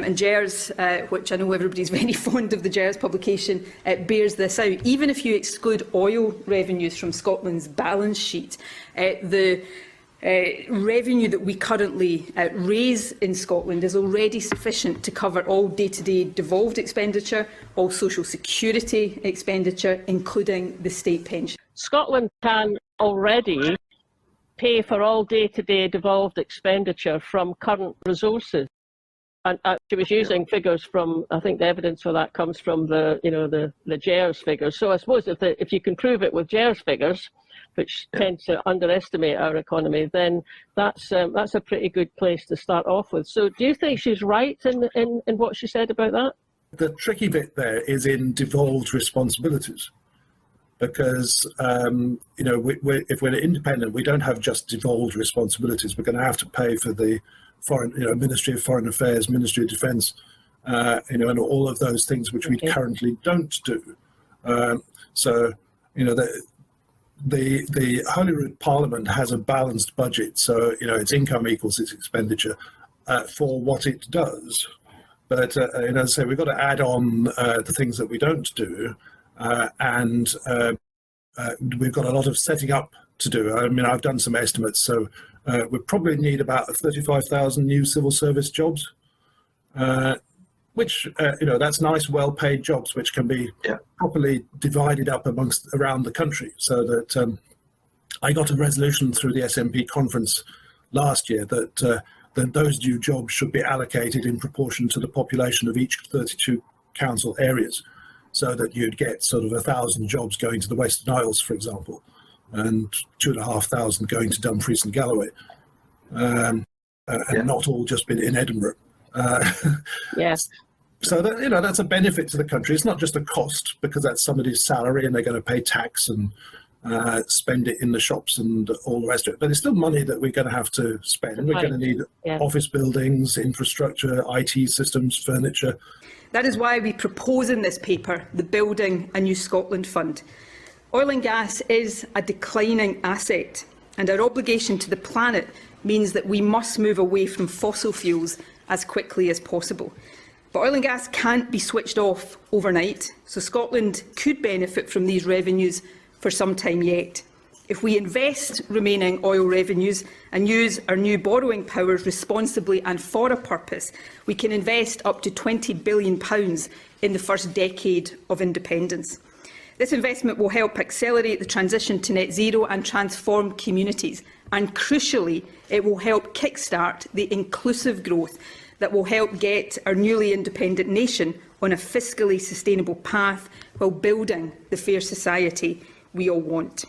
and GERS, which I know everybody's very fond of the GERS publication, bears this out. Even if you exclude oil revenues from Scotland's balance sheet, the revenue that we currently raise in Scotland is already sufficient to cover all day-to-day devolved expenditure, all social security expenditure, including the state pension. Scotland can already pay for all day-to-day devolved expenditure from current resources. And she was using figures from, I think the evidence for that comes from the GERS figures. So I suppose if you can prove it with GERS figures, which tend to underestimate our economy, then that's a pretty good place to start off with. So do you think she's right in what she said about that? The tricky bit there is in devolved responsibilities, because if we're independent, we don't have just devolved responsibilities. We're going to have to pay for the foreign, Ministry of Foreign Affairs, Ministry of Defence, and all of those things which we currently don't do. The Holyrood Parliament has a balanced budget, so its income equals its expenditure for what it does. But as I say, we've got to add on the things that we don't do, and we've got a lot of setting up to do. I mean, I've done some estimates, so we probably need about 35,000 new civil service jobs, which that's nice, well-paid jobs which can be properly divided up around the country. So that I got a resolution through the SNP conference last year that those new jobs should be allocated in proportion to the population of each 32 council areas, so that you'd get sort of 1,000 jobs going to the Western Isles, for example, and 2,500 going to Dumfries and Galloway, and not all just been in Edinburgh. Yes. So that, that's a benefit to the country. It's not just a cost, because that's somebody's salary and they're going to pay tax and spend it in the shops and all the rest of it. But it's still money that we're going to have to spend. We're going to need office buildings, infrastructure, IT systems, furniture. That is why we propose in this paper the Building a New Scotland Fund. Oil and gas is a declining asset, and our obligation to the planet means that we must move away from fossil fuels as quickly as possible. But oil and gas can't be switched off overnight, so Scotland could benefit from these revenues for some time yet. If we invest remaining oil revenues and use our new borrowing powers responsibly and for a purpose, we can invest up to £20 billion in the first decade of independence. This investment will help accelerate the transition to net zero and transform communities, and crucially, it will help kickstart the inclusive growth that will help get our newly independent nation on a fiscally sustainable path while building the fair society we all want.